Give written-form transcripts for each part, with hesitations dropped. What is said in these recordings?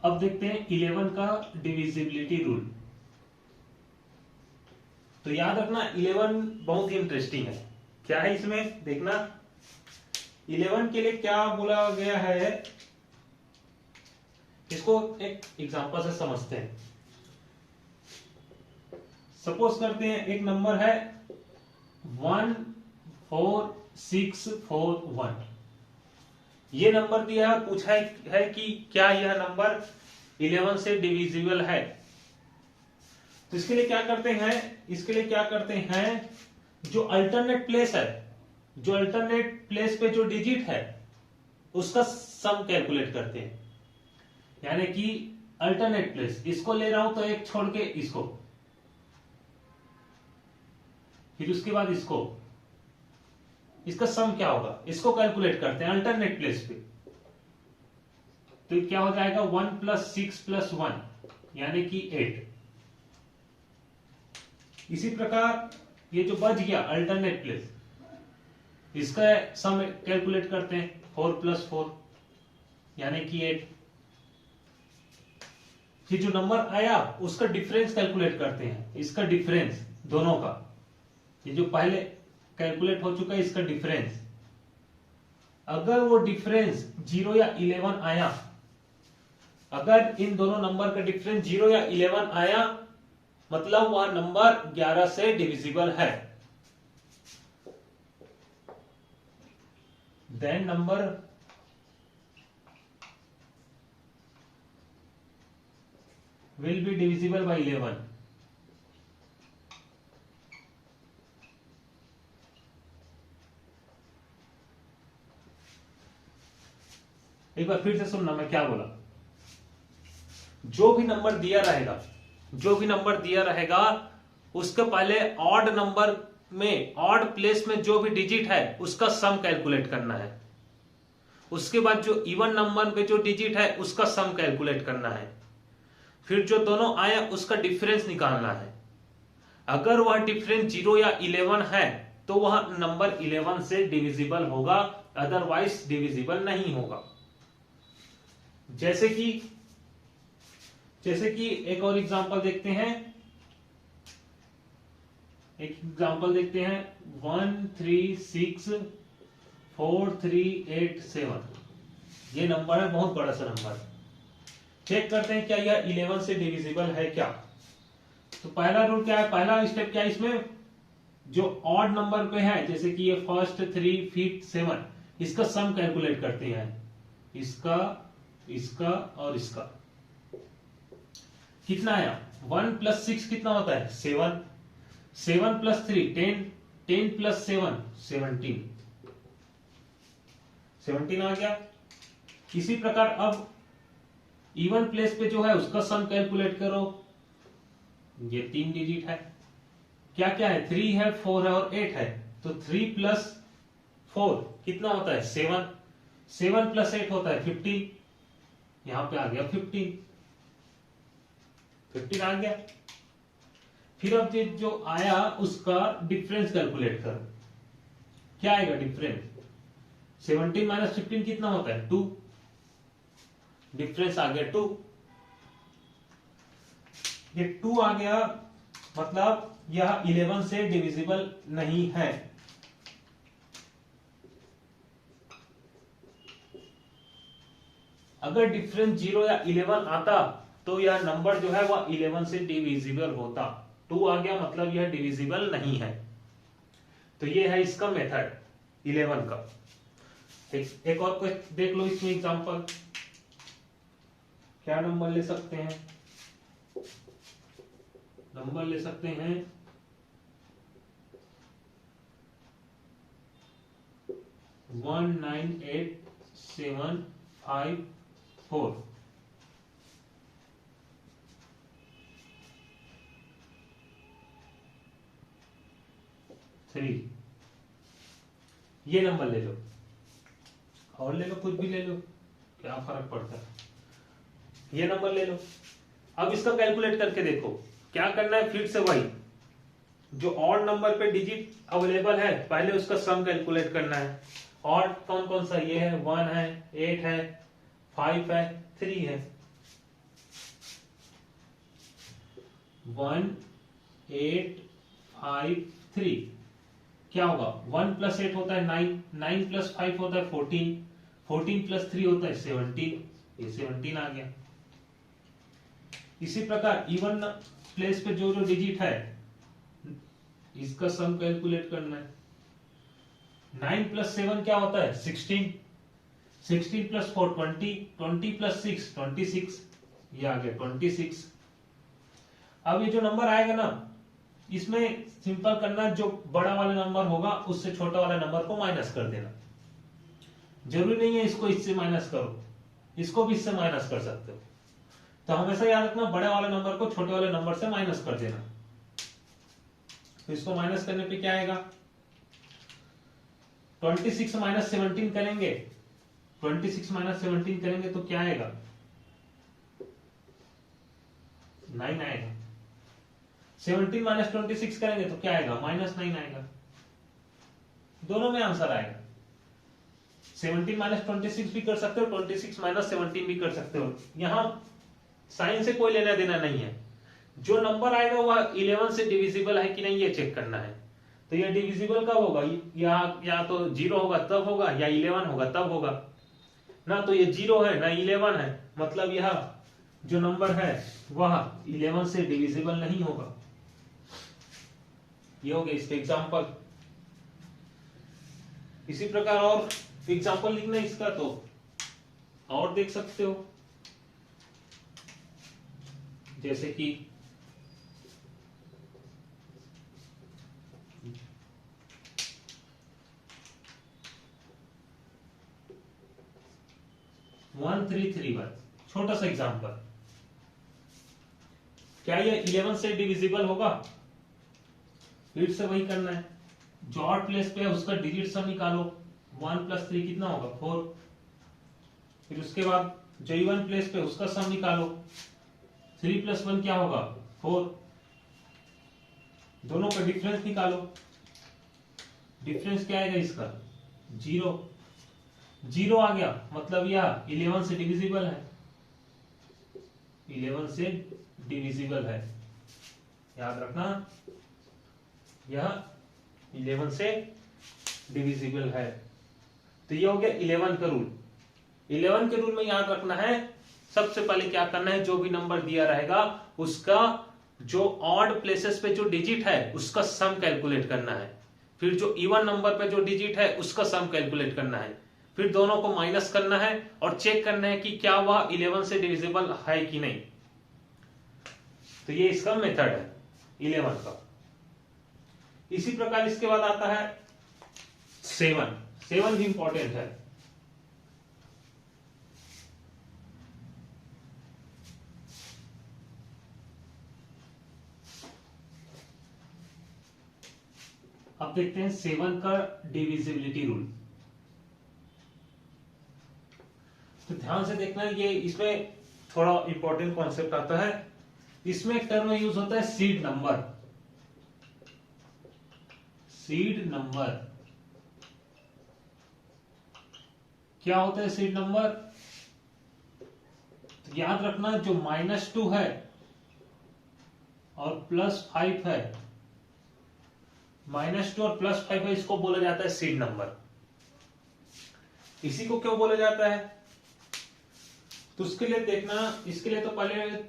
अब देखते हैं 11 का डिविजिबिलिटी रूल। तो याद रखना 11 बहुत ही इंटरेस्टिंग है। क्या है इसमें देखना, 11 के लिए क्या बोला गया है, इसको एक एग्जांपल से समझते हैं। सपोज करते हैं एक नंबर है 14641। ये नंबर दिया है, पूछा है कि क्या यह नंबर 11 से डिविजिबल है। तो इसके लिए क्या करते हैं, जो अल्टरनेट प्लेस है, जो अल्टरनेट प्लेस पे जो डिजिट है उसका सम कैलकुलेट करते हैं। यानी कि अल्टरनेट प्लेस, इसको ले रहा हूं तो एक छोड़ के इसको, फिर उसके बाद इसका सम क्या होगा, इसको कैलकुलेट करते हैं अल्टरनेट प्लेस पे। तो क्या हो जाएगा 1 + 6 + 1 यानी कि 8। इसी प्रकार ये जो बच गया अल्टरनेट प्लेस, इसका सम कैलकुलेट करते हैं 4 + 4 यानी कि 8। फिर जो नंबर आया उसका डिफरेंस कैलकुलेट करते हैं, इसका डिफरेंस दोनों का, ये जो पहले कैलकुलेट हो चुका है इसका डिफरेंस। अगर वो डिफरेंस 0 या 11 आया, अगर इन दोनों नंबर का डिफरेंस 0 या 11 आया, मतलब वह नंबर 11 से डिविजिबल है। Then number will be divisible by 11। एक बार फिर से सुनना मैं क्या बोला। जो भी नंबर दिया रहेगा उसके पहले ऑड नंबर में, ऑड प्लेस में जो भी डिजिट है उसका सम कैलकुलेट करना है। उसके बाद जो इवन नंबर में जो डिजिट है उसका सम कैलकुलेट करना है। फिर जो दोनों आए उसका डिफरेंस निकालना है। अगर वह डिफरेंस 0 या 11 है तो वह नंबर 11 से डिविजिबल होगा, अदरवाइज डिविजिबल नहीं होगा। जैसे कि एक और एग्जांपल देखते हैं, 1364387। ये नंबर है, बहुत बड़ा सा नंबर। चेक करते हैं क्या यह 11 से डिविजिबल है क्या। तो पहला रूल क्या है, पहला स्टेप क्या है इसमें, जो ऑड नंबर पे है, जैसे कि ये फर्स्ट 3 5 7, इसका सम कैलकुलेट करते हैं, इसका और इसका। कितना आया 1 + 6 कितना होता है 7, 7 + 3 10, 10 + 7 17, 17 आ गया। इसी प्रकार अब इवन प्लेस पे जो है उसका सम कैलकुलेट करो। ये 3 डिजिट है, क्या क्या है 3 है 4 है और 8 है। तो 3 + 4 कितना होता है 7, 7 + 8 होता है 15। यहां पे आ गया 15 आ गया। फिर अब जो आया उसका डिफरेंस कैलकुलेट करो। क्या आएगा डिफरेंस, 17 - 15 कितना होता है 2। डिफरेंस आ गया 2। ये 2 आ गया, मतलब यह 11 से डिविजिबल नहीं है। अगर डिफरेंस 0 या 11 आता तो यह नंबर जो है वह 11 से डिविजिबल होता। 2 आ गया मतलब यह डिविजिबल नहीं है। तो ये है इसका मेथड 11 का। एक और कोई देख लो इसमें एग्जांपल, क्या नंबर ले सकते हैं, नंबर ले सकते हैं 198754। ये नंबर ले लो, और ले लो, कुछ भी ले लो, क्या फर्क पड़ता है। ये नंबर ले लो। अब इसका कैलकुलेट करके देखो क्या करना है। फिर से वही, जो ऑड नंबर पे डिजिट अवेलेबल है पहले उसका सम कैलकुलेट करना है। ऑड कौन कौन सा, ये है 1 है 8 है 5 है 3 है। 1853। क्या होगा, 1 + 8 होता है 9, 9 + 5 होता है 14, 14 + 3 होता है 17, ये 17 आ गया। इसी प्रकार इवन प्लेस पे जो जो डिजिट है इसका सम कैलकुलेट करना है। 9 + 7 क्या होता है 16, 16 + 4 20, 20 + 6 26, ये आ गया 26। अब ये जो नंबर आएगा ना, इसमें सिंपल करना, जो बड़ा वाला नंबर होगा उससे छोटा वाला नंबर को माइनस कर देना। जरूरी नहीं है इसको इससे माइनस करो, इसको भी इससे माइनस कर सकते हो। तो हमेशा याद रखना, बड़े वाले नंबर को छोटे वाले नंबर से माइनस कर देना। तो इसको माइनस करने पे क्या आएगा, 26 - 17 करेंगे, 26 - 17 करेंगे तो क्या आएगा 9 आएगा। 17 - 26 करेंगे तो क्या आएगा -9 आएगा। दोनों में आंसर आएगा। 17 - 26 भी कर सकते हो, 26 - 17 भी कर सकते हो। यहां साइन से कोई लेना देना नहीं है। जो नंबर आएगा वह 11 से डिविजिबल है कि नहीं ये चेक करना है। तो ये डिविजिबल कब होगा, या तो 0 होगा तब होगा, या 11 होगा तब होगा ना। तो ये 0 है ना 11 है, मतलब यह जो नंबर है वह 11 से डिविजिबल नहीं होगा। ये हो गया इसके एग्जाम्पल। इसी प्रकार और एग्जाम्पल लिखना इसका तो और देख सकते हो, जैसे कि 1331, छोटा सा एग्जाम्पल। क्या ये 11 से डिविजिबल होगा, फिर से वही करना है। जो ऑड प्लेस पे है उसका डिजिट सम निकालो, 1 + 3 कितना होगा 4। फिर उसके बाद जो इवन प्लेस पे उसका सम निकालो, 3 + 1 क्या होगा 4। दोनों का डिफरेंस निकालो, डिफरेंस क्या आएगा इसका 0, 0 आ गया, मतलब यह 11 से डिविजिबल है, 11 से डिविजिबल है। याद रखना यह 11 से डिविजिबल है। तो ये हो गया 11 का रूल। 11 के रूल में याद रखना है, सबसे पहले क्या करना है, जो भी नंबर दिया रहेगा उसका जो ऑड प्लेसेस पे जो डिजिट है उसका सम कैलकुलेट करना है। फिर जो इवन नंबर पे जो डिजिट है उसका सम कैलकुलेट करना है। फिर दोनों को माइनस करना है और चेक करना है कि क्या वह 11 से डिविजिबल है कि नहीं। तो ये इसका मेथड है 11 का। इसी प्रकार इसके बाद आता है 7, 7 भी इंपॉर्टेंट है। अब देखते हैं 7 का डिविजिबिलिटी रूल। तो ध्यान से देखना, ये इसमें थोड़ा इंपॉर्टेंट कॉन्सेप्ट आता है। इसमें एक टर्म यूज होता है सीड नंबर। सीड नंबर क्या होता है सीड नंबर, तो याद रखना जो -2 है और +5 है, -2 और +5 है, इसको बोला जाता है सीड नंबर। इसी को क्यों बोला जाता है, तो उसके लिए देखना, इसके लिए तो पहले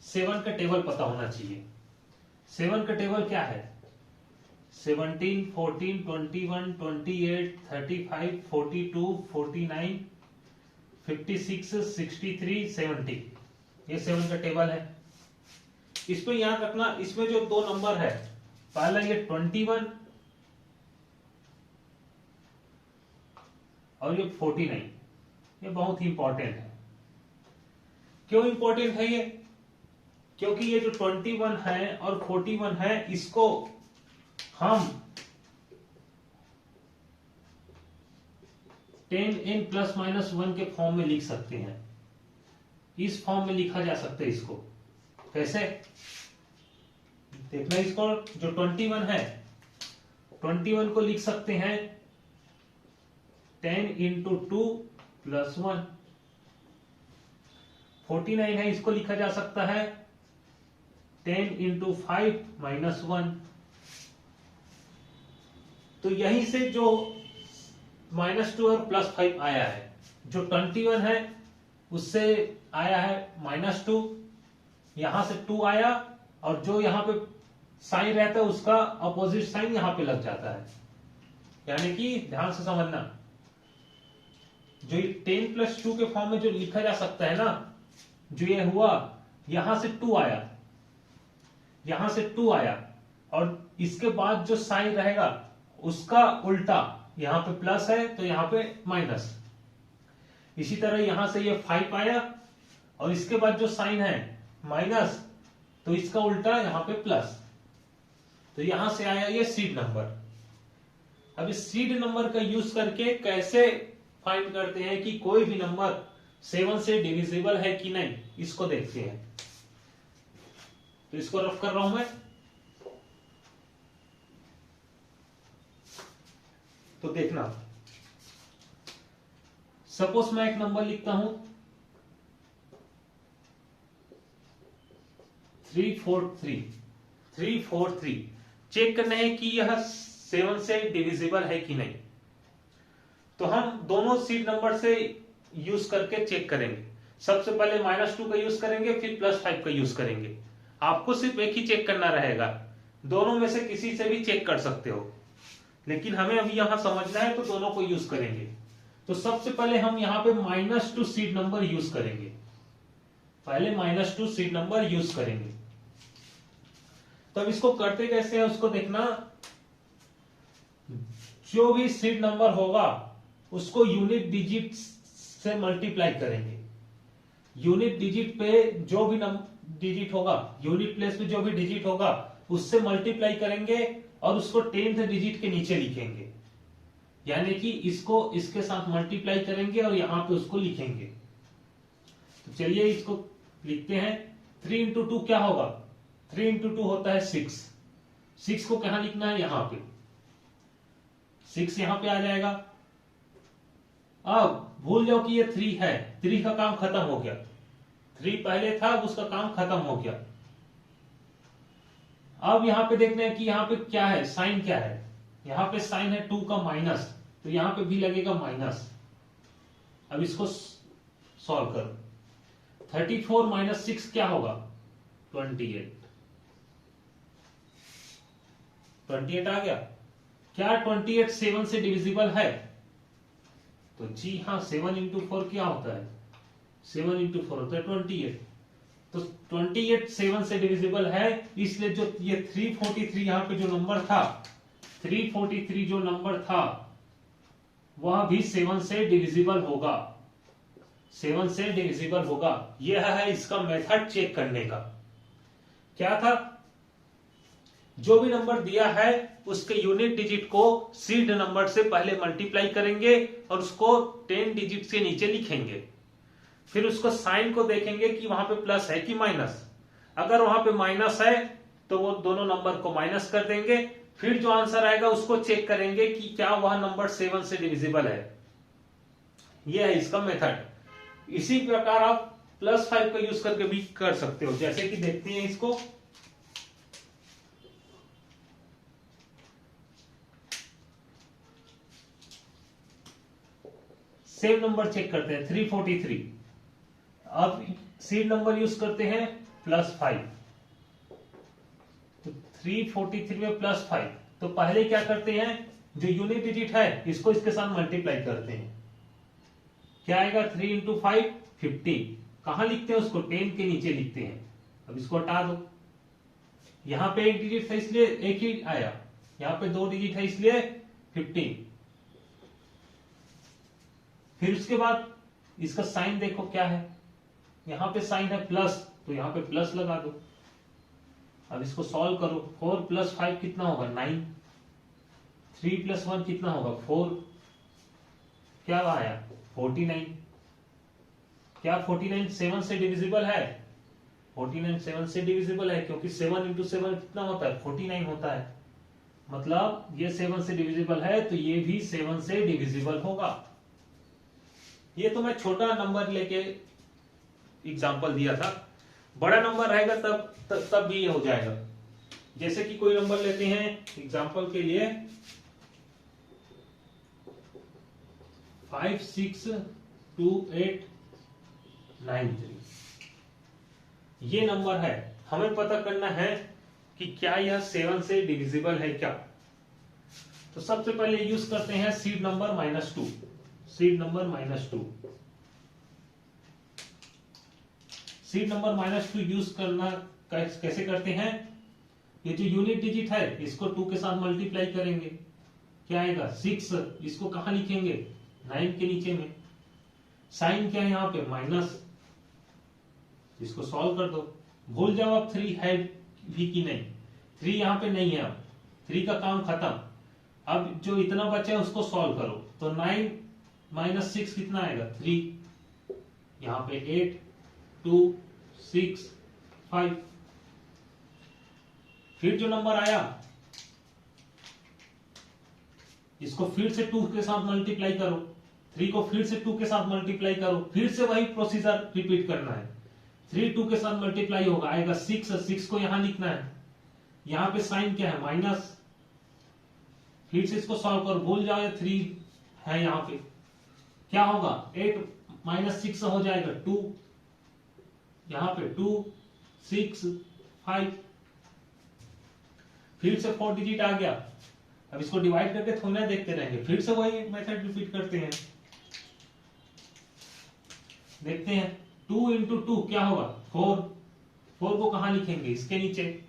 7 का टेबल पता होना चाहिए। 7 का टेबल क्या है, 17, 14, 21, 28, 35, 42, 49, 56, 63, 70, ये 7 का टेबल है। इसमें याद रखना, इसमें जो दो नंबर है, पहला ये 21 और ये 49, ये बहुत ही इंपॉर्टेंट है। क्यों इंपॉर्टेंट है ये, क्योंकि ये जो 21 है और 41 है, इसको हम 10n ± 1 के फॉर्म में लिख सकते हैं। इस फॉर्म में लिखा जा सकता है इसको। कैसे देखना, इसको जो 21 है, 21 को लिख सकते हैं 10 × 2 + 1। 49 है, इसको लिखा जा सकता है 10 इंटू 5 माइनस 1। तो यहीं से जो -2 और +5 आया है, जो 21 है उससे आया है -2, यहां से 2 आया, और जो यहां पे साइन रहता है उसका अपोजिट साइन यहां पे लग जाता है। यानी कि ध्यान से समझना, जो 10 + 2 के फॉर्म में जो लिखा जा सकता है ना, जो ये हुआ, यहां से 2 आया, यहां से 2 आया, और इसके बाद जो साइन रहेगा उसका उल्टा, यहां पे प्लस है तो यहां पे माइनस। इसी तरह यहां से ये 5 आया, और इसके बाद जो साइन है माइनस, तो इसका उल्टा यहां पे प्लस। तो यहां से आया ये सीड नंबर। अब इस सीड नंबर का यूज करके कैसे फाइंड करते हैं कि कोई भी नंबर 7 से डिविजिबल है कि नहीं, इसको देखते हैं। तो इसको रफ कर रहा हूं मैं। तो देखना, सपोज मैं एक नंबर लिखता हूं 343। चेक करना है कि यह 7 से डिविजिबल है कि नहीं। तो हम दोनों सीड नंबर से यूज करके चेक करेंगे। सबसे पहले -2 का यूज करेंगे, फिर +5 का यूज करेंगे। आपको सिर्फ एक ही चेक करना रहेगा, दोनों में से किसी से भी चेक कर सकते हो, लेकिन हमें अभी यहां समझना है तो दोनों को यूज करेंगे। तो सबसे पहले हम यहां पे -2 सीड नंबर यूज करेंगे। पहले -2 सीड नंबर यूज करेंगे। तो अब इसको करते कैसे है उसको देखना। जो भी सीड नंबर होगा उसको यूनिट डिजिट से मल्टीप्लाई करेंगे। यूनिट डिजिट पे जो भी डिजिट होगा, यूनिट प्लेस पे जो भी डिजिट होगा उससे मल्टीप्लाई करेंगे, और उसको 10th डिजिट के नीचे लिखेंगे। यानी कि इसको इसके साथ मल्टीप्लाई करेंगे और यहां पे उसको लिखेंगे। तो चलिए इसको लिखते हैं। 3 इंटू 2 क्या होगा? 3 इंटू 2 होता है 6। 6 को कहां लिखना है? यहां पे। 6 यहां पे आ जाएगा। अब भूल जाओ कि ये 3 है, 3 का काम खत्म हो गया। 3 पहले था, अब उसका काम खत्म हो गया। अब यहां पे देखना है कि यहां पे क्या है, साइन क्या है। यहां पे साइन है 2 का माइनस, तो यहां पे भी लगेगा माइनस। अब इसको सॉल्व करो। 34 - 6 क्या होगा? 28। 28 आ गया। क्या 28 7 से डिविजिबल है? तो जी हाँ, 7 इंटू 4 क्या होता है? 7 इंटू 4 होता है 28। तो 28 7 से डिविजिबल है, इसलिए जो ये 343 यहां पे जो नंबर था, 343 जो नंबर था वह भी 7 से डिविजिबल होगा। 7 से डिविजिबल होगा। यह है इसका मेथड चेक करने का। क्या था? जो भी नंबर दिया है उसके यूनिट डिजिट को सीड नंबर से पहले मल्टीप्लाई करेंगे और उसको 10 डिजिट से नीचे लिखेंगे। फिर उसको साइन को देखेंगे कि वहां पे प्लस है कि माइनस। अगर वहां पे माइनस है तो वो दोनों नंबर को माइनस कर देंगे। फिर जो आंसर आएगा उसको चेक करेंगे कि क्या वह नंबर 7 से डिविजिबल है। यह है इसका मेथड। इसी प्रकार आप +5 का यूज करके भी कर सकते हो। जैसे कि देखते हैं इसको। सेम नंबर चेक करते हैं 343। अब सीड नंबर यूज करते हैं +5। तो 343 में +5, तो पहले क्या करते हैं, जो यूनिट डिजिट है इसको इसके साथ मल्टीप्लाई करते हैं। क्या आएगा? 3 इंटू 5 50। कहां लिखते हैं उसको? 10 के नीचे लिखते हैं। अब इसको हटा दो। यहां पे एक डिजिट था इसलिए एक ही आया, यहां पे 2 डिजिट है इसलिए 15। फिर उसके बाद इसका साइन देखो क्या है। यहां पे साइन है प्लस, तो यहां पे प्लस लगा दो। अब इसको सॉल्व करो। 4 + 5 कितना होगा? 9। 3 + 1 कितना होगा? 4। क्या आया? 49। क्या 49 7 से डिविजिबल है? 49 7 से डिविजिबल है, क्योंकि 7 इंटू 7 कितना होता है? 49 होता है। मतलब ये 7 से डिविजिबल है, तो ये भी 7 से डिविजिबल होगा। ये तो मैं छोटा नंबर लेके एग्जांपल दिया था। बड़ा नंबर रहेगा तब भी ये हो जाएगा। जैसे कि कोई नंबर लेते हैं एग्जांपल के लिए 562893, ये नंबर है, हमें पता करना है कि क्या यह 7 से डिविजिबल है क्या। तो सबसे पहले यूज करते हैं seed number -2। Seed number -2, seed number -2 use करना कैसे करते हैं? ये जो यूनिट डिजिट है इसको 2 के साथ मल्टीप्लाई करेंगे, क्या आएगा 6। इसको कहां लिखेंगे? 9 के नीचे में। साइन क्या है यहाँ पे? माइनस। इसको सॉल्व कर दो। भूल जाओ अब 3 है भी कि नहीं, 3 यहाँ पे नहीं है, अब 3 का काम खत्म। अब जो इतना बचा है उसको सॉल्व करो। तो 9 - 6 कितना आएगा? 3। यहाँ पे 8 2 6 5। फिर जो नंबर आया इसको फिर से 2 के साथ मल्टीप्लाई करो, 3 को फिर से 2 के साथ मल्टीप्लाई करो, फिर से वही प्रोसीजर रिपीट करना है। 3 2 के साथ मल्टीप्लाई होगा, आएगा 6 को यहां लिखना है। यहां पे साइन क्या है? माइनस। फिर से इसको सॉल्व करो, भूल जाओ 3 है यहां पे, क्या होगा? 8 - 6 हो जाएगा 2, यहां पे 2 6 5। फिर से 4 डिजिट आ गया। अब इसको डिवाइड करके थोड़ी ना देखते रहेंगे, फिर से वही मेथड रिपीट करते हैं। देखते हैं 2 × 2 क्या होगा? 4। 4 को कहां लिखेंगे? इसके नीचे।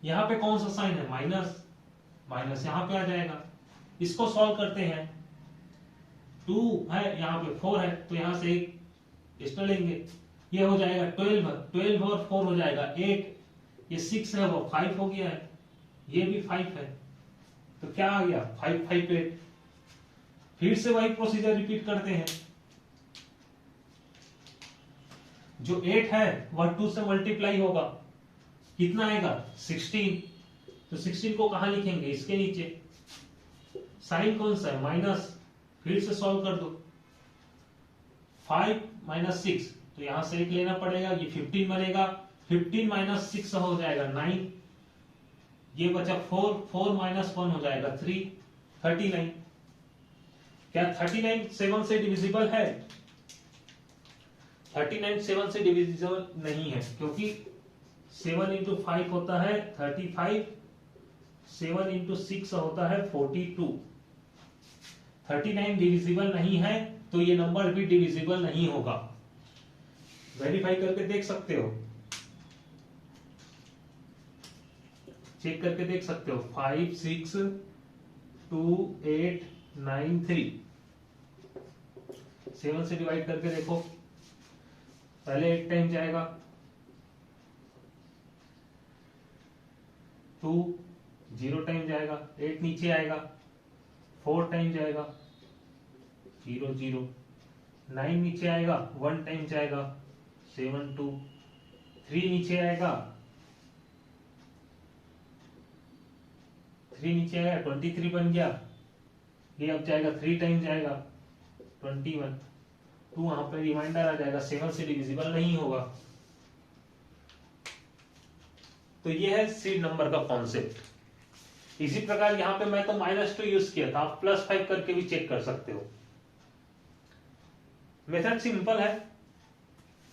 यहां पे कौन सा साइन है? माइनस। माइनस यहां पे आ जाएगा। इसको सॉल्व करते हैं। 2 है यहाँ पे, 4 है, तो यहां से एक एक्स्ट्रा लेंगे, ये हो जाएगा 12। 12 और 4 हो जाएगा 8। ये 6 है वो 5 हो गया है, ये भी 5 है, तो क्या आ गया? 5 5 8। फिर से वही प्रोसीजर रिपीट करते हैं। जो 8 है वह 2 से मल्टीप्लाई होगा, कितना आएगा? 16। तो 16 को कहां लिखेंगे? इसके नीचे। साइन कौन सा है? माइनस। फिर से सॉल्व कर दो। 5 - 6, तो यहां से एक लेना पड़ेगा, ये 15 बनेगा। 15 - 6 हो जाएगा 9। ये बचा 4 4 - 1 हो जाएगा 3 39। क्या 39 7 से डिविजिबल है? 39 7 से डिविजिबल नहीं है, क्योंकि 7 × 5 होता है 35, 7 × 6 होता है 42। 39 डिविजिबल नहीं है, तो ये नंबर भी डिविजिबल नहीं होगा। वेरीफाई करके देख सकते हो, चेक करके देख सकते हो। 5 6 2 8 9 3। 7 से डिवाइड करके देखो, पहले 8 टाइम जाएगा, 2 0 टाइम जाएगा, 8 नीचे आएगा, 4 टाइम जाएगा, 0 0, 9 नीचे आएगा, 1 टाइम जाएगा, 7 2, 3 नीचे आएगा, 3 नीचे आएगा, 23 बन गया। ये अब जाएगा 3 टाइम जाएगा, 21। 2 वहां पर रिमाइंडर आ जाएगा, 7 से डिविजिबल नहीं होगा। तो ये है सीड नंबर का कॉन्सेप्ट। इसी प्रकार यहां पे मैं तो -2 यूज किया था, आप +5 करके भी चेक कर सकते हो। मेथड सिंपल है,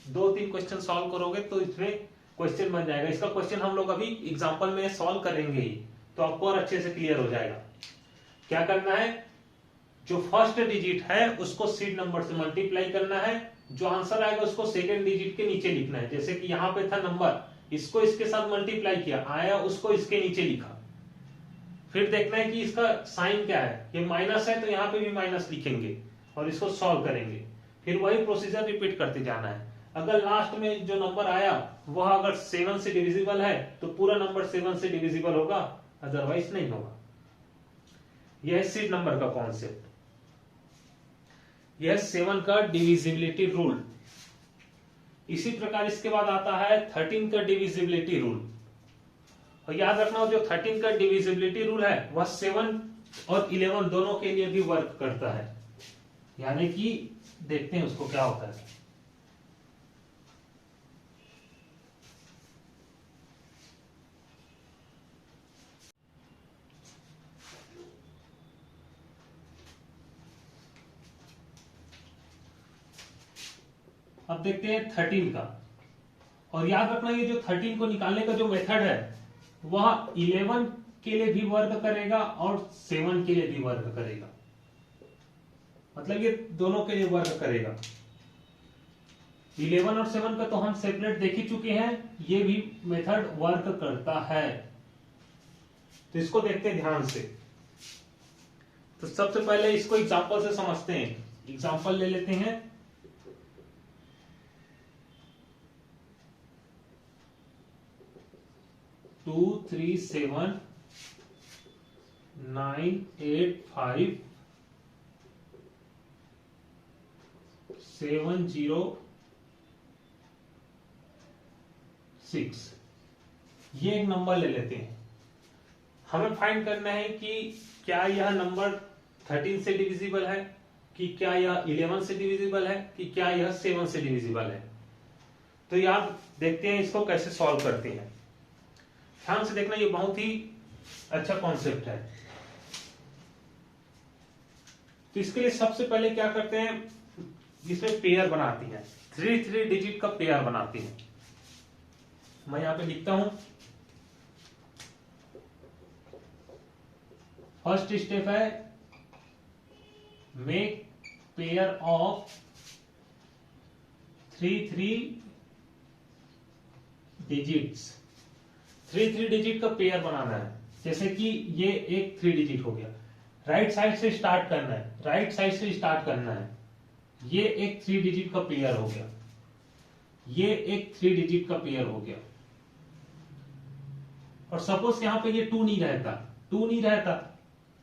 2-3 क्वेश्चन सॉल्व करोगे तो इसमें क्वेश्चन बन जाएगा। इसका क्वेश्चन हम लोग अभी एग्जांपल में सॉल्व करेंगे ही, तो आपको और अच्छे से क्लियर हो जाएगा। क्या करना है? जो फर्स्ट डिजिट है उसको सीड नंबर से मल्टीप्लाई करना है, जो आंसर आएगा उसको सेकेंड डिजिट के नीचे लिखना है। जैसे कि यहाँ पे था नंबर, इसको इसके साथ मल्टीप्लाई किया, आया, उसको इसके नीचे लिखा। फिर देखना है कि इसका साइन क्या है, ये माइनस है तो यहाँ पे भी माइनस लिखेंगे और इसको सॉल्व करेंगे। फिर वही प्रोसीजर रिपीट करते जाना है। अगर लास्ट में जो नंबर आया वह अगर 7 से डिविजिबल है तो पूरा नंबर 7 से डिविजिबल होगा, अदरवाइज नहीं होगा। यह है सीड नंबर का कॉन्सेप्ट। यह 7 का डिविजिबिलिटी रूल। इसी प्रकार इसके बाद आता है 13 का डिविजिबिलिटी रूल। और याद रखना, जो 13 का डिविजिबिलिटी रूल है वह 7 और 11 दोनों के लिए भी वर्क करता है। यानी कि देखते हैं उसको क्या होता है। अब देखते हैं 13 का, और याद रखना ये जो 13 को निकालने का जो मेथड है वह 11 के लिए भी वर्क करेगा और 7 के लिए भी वर्क करेगा, मतलब ये दोनों के लिए वर्क करेगा। 11 और 7 का तो हम सेपरेट देख ही चुके हैं, ये भी मेथड वर्क करता है। तो इसको देखते हैं ध्यान से। तो सबसे पहले इसको एग्जांपल से समझते हैं। एग्जांपल ले लेते हैं। टू 3 7 9 8 5 7 0 6, ये एक नंबर ले लेते हैं। हमें फाइंड करना है कि क्या यह नंबर 13 से डिविजिबल है, कि क्या यह 11 से डिविजिबल है, कि क्या यह 7 से डिविजिबल है। तो यार देखते हैं इसको कैसे सॉल्व करते हैं। ध्यान से देखना, ये बहुत ही अच्छा कॉन्सेप्ट है। तो इसके लिए सबसे पहले क्या करते हैं, इसमें पेयर बनाती हैं, 3 डिजिट का पेयर बनाती हैं। मैं यहां पे लिखता हूं। फर्स्ट स्टेप है make pair of 3 digits. 3 digit का पेयर बनाना है। जैसे कि ये एक 3 डिजिट हो गया, राइट साइड से स्टार्ट करना है, राइट साइड से स्टार्ट करना है। ये एक 3 डिजिट का पेयर हो गया, ये एक 3 डिजिट का पेयर हो गया। और सपोज यहां पे ये 2 नहीं रहता,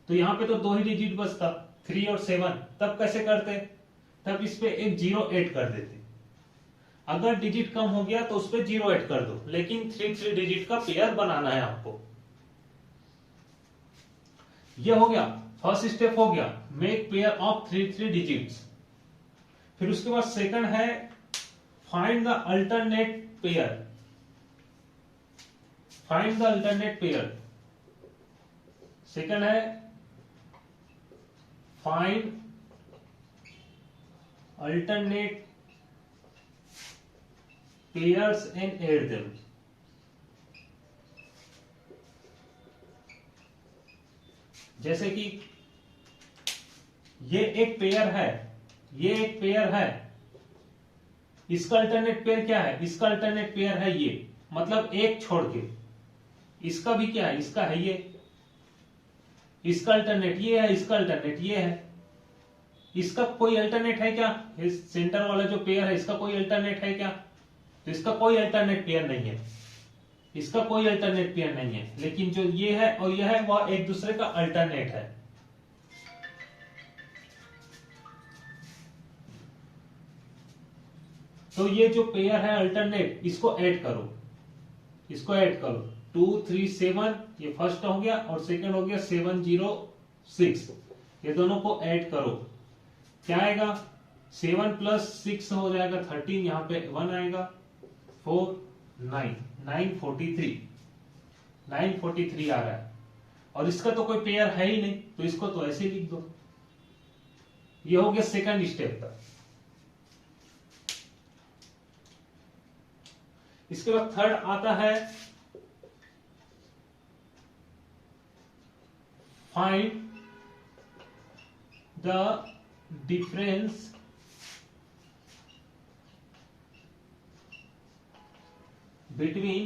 तो यहां पे तो 2 ही डिजिट बचता, 3 और 7। तब कैसे करते, तब इस पे एक 0 ऐड कर देते। अगर डिजिट कम हो गया तो उस पे 0 ऐड कर दो, लेकिन 3 डिजिट का पेयर बनाना है आपको। ये हो गया, फर्स्ट स्टेप हो गया, मेक पेयर ऑफ 3 डिजिट्स। फिर उसके बाद सेकंड है find the alternate pair. Find the alternate pair. Second है find alternate pairs and add them. जैसे कि ये एक पेयर है, ये एक पेयर है, इसका अल्टरनेट पेयर क्या है, इसका अल्टरनेट पेयर है ये, मतलब एक छोड़ के। इसका भी क्या है, इसका है ये, इसका अल्टरनेट ये है, इसका अल्टरनेट ये है। इसका कोई अल्टरनेट है क्या, इस सेंटर वाला जो पेयर है इसका कोई अल्टरनेट है क्या, तो इसका कोई अल्टरनेट पेयर नहीं है, इसका कोई अल्टरनेट पेयर नहीं है। लेकिन जो ये है और ये है वह एक दूसरे का अल्टरनेट है। तो ये जो पेयर है अल्टरनेट, इसको ऐड करो, इसको ऐड करो। 2 3 7 ये फर्स्ट हो गया और सेकंड हो गया 7 0 6, ये दोनों को ऐड करो। क्या आएगा, 7 प्लस 6 हो जाएगा 13, यहाँ पे 1 आएगा, 4 9 943, 943 आ रहा है। और इसका तो कोई पेयर है ही नहीं, तो इसको तो ऐसे ही लिख दो। ये हो गया सेकंड स्टेप का। इसके बाद थर्ड आता है find the difference between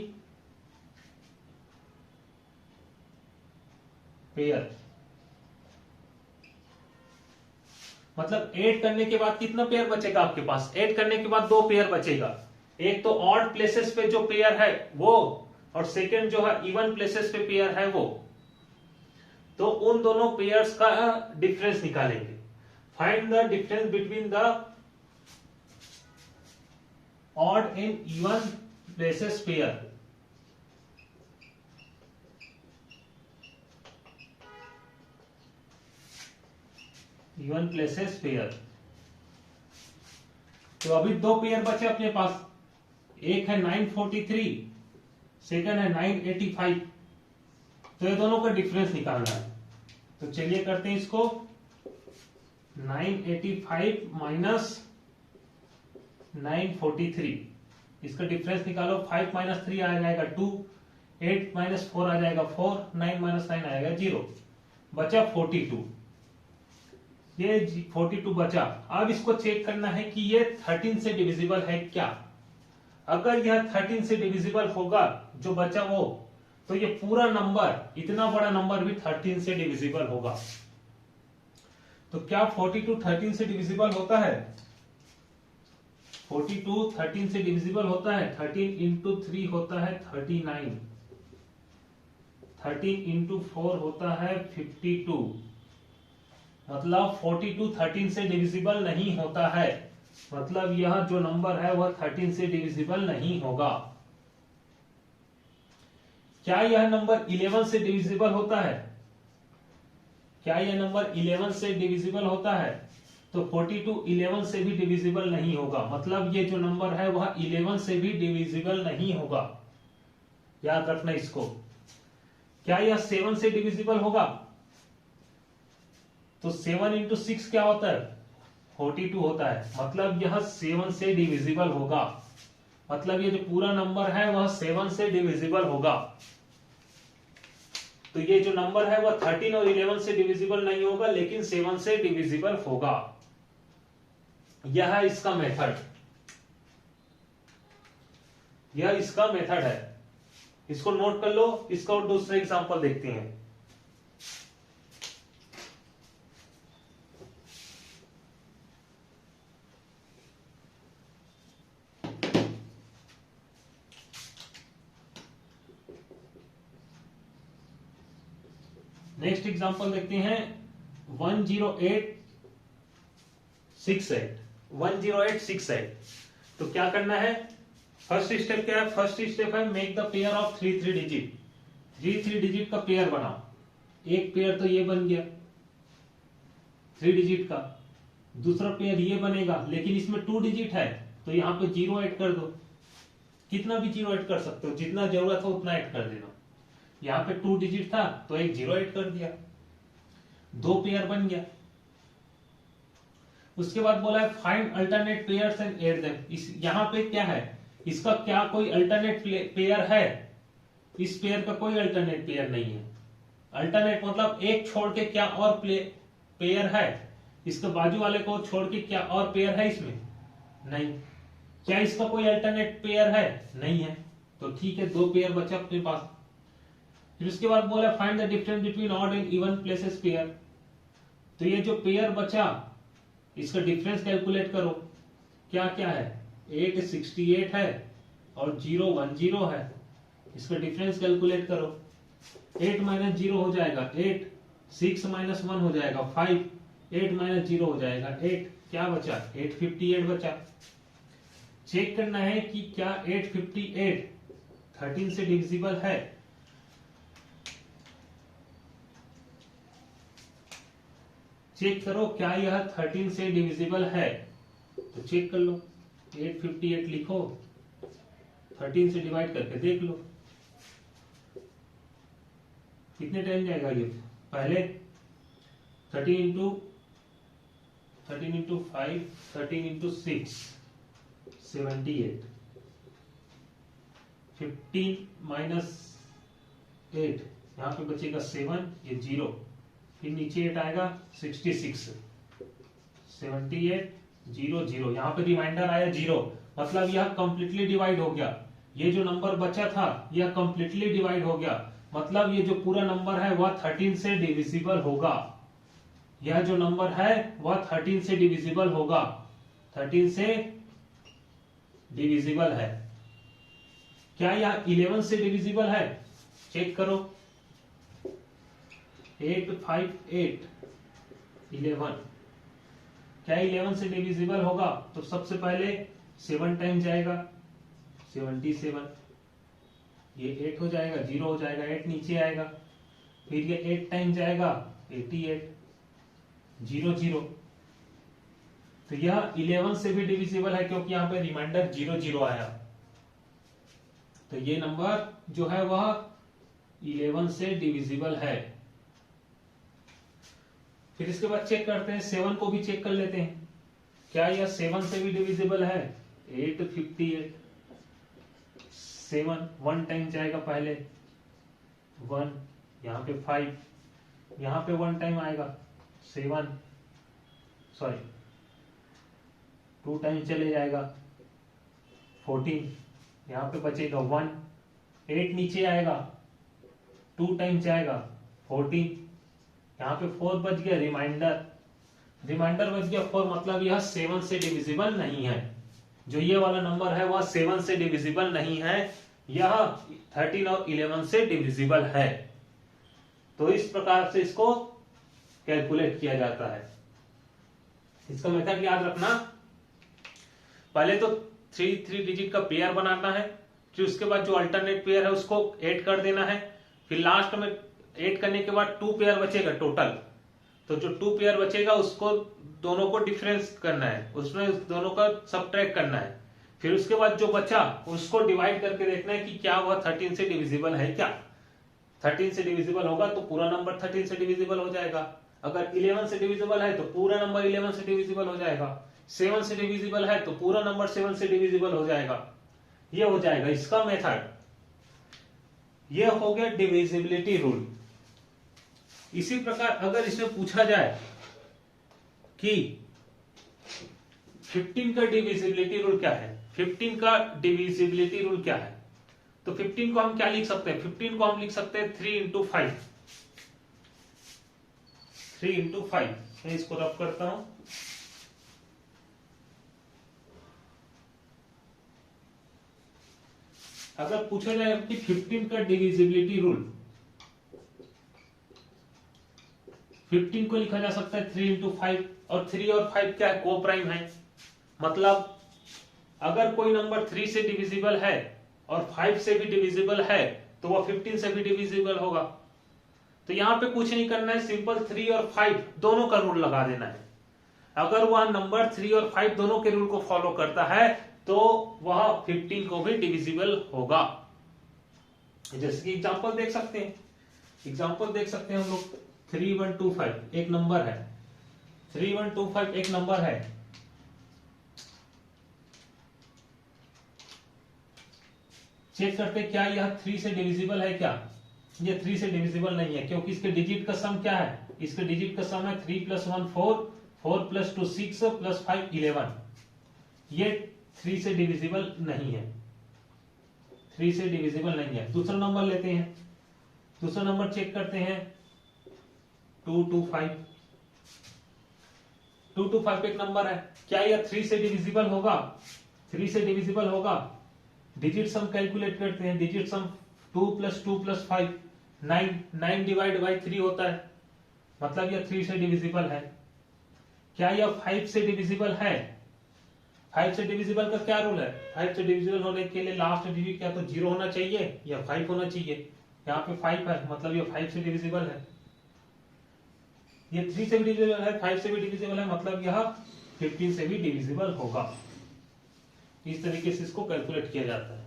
pair. मतलब ऐड करने के बाद कितना पेयर बचेगा आपके पास, ऐड करने के बाद 2 पेयर बचेगा। एक तो ऑड प्लेसेस पे जो पेयर है वो, और सेकंड जो है इवन प्लेसेस पे पेयर है वो। तो उन दोनों पेयर्स का डिफरेंस निकालेंगे। Find the difference between the odd and even places pair. Even places pair. तो अभी 2 पेयर बचे अपने पास, एक है 943, सेकंड है 985। तो ये दोनों का डिफरेंस निकालना है। तो चलिए करते हैं इसको। 985 माइनस 943। इसका डिफरेंस निकालो, 5 माइनस 3 आ जाएगा 2, 8 माइनस 4 आ जाएगा 4, 9 माइनस 9 आएगा 0, बचा 42। ये 42 बचा। अब इसको चेक करना है कि ये 13 से डिविजिबल है क्या। अगर यह 13 से डिविजिबल होगा जो बचा वो, तो ये पूरा नंबर, इतना बड़ा नंबर भी 13 से डिविजिबल होगा। तो क्या 42 13 से डिविजिबल होता है? 42 13 से डिविजिबल होता है। 13 इंटू 3 होता है 39, 13 इंटू 4 होता है 52। मतलब 42 13 से डिविजिबल नहीं होता है। मतलब यह जो नंबर है वह 13 से डिविजिबल नहीं होगा। क्या यह नंबर 11 से डिविजिबल होता है? क्या यह नंबर 11 से डिविजिबल होता है? तो 42 11 से भी डिविजिबल नहीं होगा। मतलब ये जो नंबर है वह 11 से भी डिविजिबल नहीं होगा। याद रखना इसको। क्या यह 7 से डिविजिबल होगा? तो 7 इंटू 6 क्या होता है? 42 होता है। मतलब यह 7 से डिविजिबल होगा। मतलब ये जो पूरा नंबर है वह 7 से डिविजिबल होगा। तो ये जो नंबर है वह 13 और 11 से डिविजिबल नहीं होगा, लेकिन 7 से डिविजिबल होगा। यह है इसका मेथड, यह इसका मेथड है। इसको नोट कर लो। इसका और दूसरा एग्जांपल देखते हैं। नेक्स्ट एग्जांपल देखते हैं 10868। तो क्या करना है? फर्स्ट स्टेप क्या है? फर्स्ट स्टेप है make the pair of 3 digit. 3 digit का पेयर बनाओ। एक पेयर तो ये बन गया 3 डिजिट का, दूसरा पेयर ये बनेगा, लेकिन इसमें 2 डिजिट है तो यहां पे 0 ऐड कर दो। कितना भी 0 ऐड कर सकते हो, जितना जरूरत हो उतना ऐड कर देना। यहां पे 2 डिजिट था तो एक 0 ऐड कर दिया, 2 पेयर बन गया। उसके बाद बोला है find alternate pairs and add them. यहां पे क्या है? इसका क्या कोई अल्टरनेट पेयर है? इस पेयर का कोई अल्टरनेट पेयर नहीं है। अल्टरनेट मतलब एक छोड़ के क्या और पेयर है? इसके बाजू वाले को छोड़ के क्या और पेयर है इसमें? नहीं। क्या इसका कोई अल्टरनेट पेयर है? नहीं है। तो ठीक है, 2 पेयर बचा अपने पास। फिर उसके बाद बोला find the difference between odd and even places pair. तो ये जो पेयर बचा इसका डिफरेंस कैलकुलेट करो। क्या क्या है? 8 68 है और 0 10 है। इसका डिफरेंस कैलकुलेट करो। 8 माइनस 0 हो जाएगा 8, 6 माइनस 1 हो जाएगा 5, 8 माइनस 0 हो जाएगा 8। क्या बचा? 858 बचा। चेक करना है कि क्या 858 13 से डिविजिबल है। चेक करो क्या यह 13 से डिविजिबल है। तो चेक कर लो, 858 लिखो, 13 से डिवाइड करके देख लो कितने टाइम जाएगा ये। पहले 13 इंटू 5, 13 इंटू 6 78, 15 माइनस 8, यहाँ पे बचेगा 7, ये 0, फिर नीचे 8 आएगा 66, 78 0 0, यहाँ पे रिमाइंडर आया 0। मतलब यह कंप्लीटली डिवाइड हो गया। ये जो नंबर बचा था यह कंप्लीटली डिवाइड हो गया। मतलब ये जो पूरा नंबर है वह 13 से डिविजिबल होगा। यह जो नंबर है वह 13 से डिविजिबल होगा। 13 से डिविजिबल है। क्या यह 11 से डिविजिबल है? चेक करो। 858 11, क्या 11 से डिविजिबल होगा? तो सबसे पहले 7 टाइम जाएगा 77, ये 8 हो जाएगा, 0 हो जाएगा, 8 नीचे आएगा, फिर ये 8 टाइम जाएगा 88, 0 0। तो यह 11 से भी डिविजिबल है क्योंकि यहां पे रिमाइंडर 0 0 आया। तो ये नंबर जो है वह 11 से डिविजिबल है। फिर इसके बाद चेक करते हैं 7 को भी चेक कर लेते हैं। क्या यह 7 से भी डिविजिबल है? 858, 7 1 टाइम जाएगा पहले 1, यहाँ पे 5, यहाँ पे 1 टाइम आएगा 7, सॉरी 2 टाइम चले जाएगा 14, यहाँ पे बचेगा 1, 8 नीचे आएगा 2 टाइम जाएगा 14, यहाँ पे 4 बच गया, रिमाइंडर बच गया 4, मतलब यह 7 से डिविजिबल नहीं है। जो ये वाला नंबर है वह 7 से डिविजिबल नहीं है, यह 13 और 11 से डिविजिबल है। तो इस प्रकार से इसको कैलकुलेट किया जाता है। इसका मेथड याद रखना, पहले तो 3 डिजिट का पेयर बनाना है, फिर उसके बाद जो अल्टरनेट पेयर है उसको ऐड कर देना है, फिर लास्ट में ऐड करने के बाद 2 पेयर बचेगा टोटल। तो जो 2 पेयर बचेगा उसको दोनों को डिफरेंस करना है, उसमें दोनों का सबट्रैक्ट करना है, फिर उसके बाद जो बचा उसको डिवाइड करके देखना है कि क्या वह 13 से डिविजिबल है क्या। 13 से डिविजिबल होगा तो पूरा नंबर 13 से डिविजिबल हो जाएगा, अगर 11 से डिविजिबल है तो पूरा नंबर 11 से डिविजिबल हो जाएगा, 7 से डिविजिबल है तो पूरा नंबर 7 से डिविजिबल हो जाएगा। ये हो जाएगा इसका मेथड। ये हो गया डिविजिबिलिटी रूल। इसी प्रकार अगर इसमें पूछा जाए कि 15 का डिविजिबिलिटी रूल क्या है, 15 का डिविजिबिलिटी रूल क्या है, तो 15 को हम क्या लिख सकते हैं, 15 को हम लिख सकते हैं 3 इंटू 5, 3 इंटू 5। मैं इसको रब करता हूं, अगर पूछा जाए कि 15 का डिविजिबिलिटी रूल, 15 को लिखा जा सकता है 3 इंटू 5, और 3 और 5 क्या है, को प्राइम है, मतलब अगर कोई नंबर 3 से डिविजिबल है और 5 से भी डिविजिबल है तो वह 15 से भी डिविजिबल होगा। तो यहां पे कुछ नहीं करना है, सिंपल 3 और 5 दोनों का रूल लगा देना है। अगर वह नंबर 3 और 5 दोनों के रूल को फॉलो करता है तो वह 15 को भी डिविजिबल होगा। जैसे कि एग्जांपल देख सकते हैं, हम लोग 3125 एक नंबर है, 3125 एक नंबर है, चेक करते क्या यह 3 से डिविजिबल है क्या। ये 3 से डिविजिबल नहीं है, क्योंकि इसके डिजिट का सम क्या है, इसके डिजिट का सम है 3 + 1 4, 4 + 2 6 + 5 11। ये 3 से डिविजिबल नहीं है, 3 से डिविजिबल नहीं है। दूसरा नंबर लेते हैं, दूसरा नंबर चेक करते हैं 225, 225 एक नंबर है, क्या यह 3 से डिविजिबल होगा, 3 से डिविजिबल होगा। डिजिट सम कैलकुलेट करते हैं, डिजिट सम 2 + 2 + 5 9, 9 डिवाइड बाई 3 होता है, मतलब यह 3 से डिविजिबल है। क्या यह 5 से डिविजिबल है, 5 से डिविजिबल का क्या रूल है, 5 से डिविजिबल होने के लिए लास्ट डिजिट क्या तो 0 होना चाहिए या 5 होना चाहिए, यहाँ पे 5 है, मतलब यह 5 से डिविजिबल है। ये 3 से भी डिविजिबल है, 5 से भी डिविजिबल है, मतलब यह 15 से भी डिविजिबल होगा। इस तरीके से इसको कैलकुलेट किया जाता है।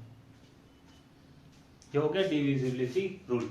ये हो गया डिविजिबिलिटी रूल।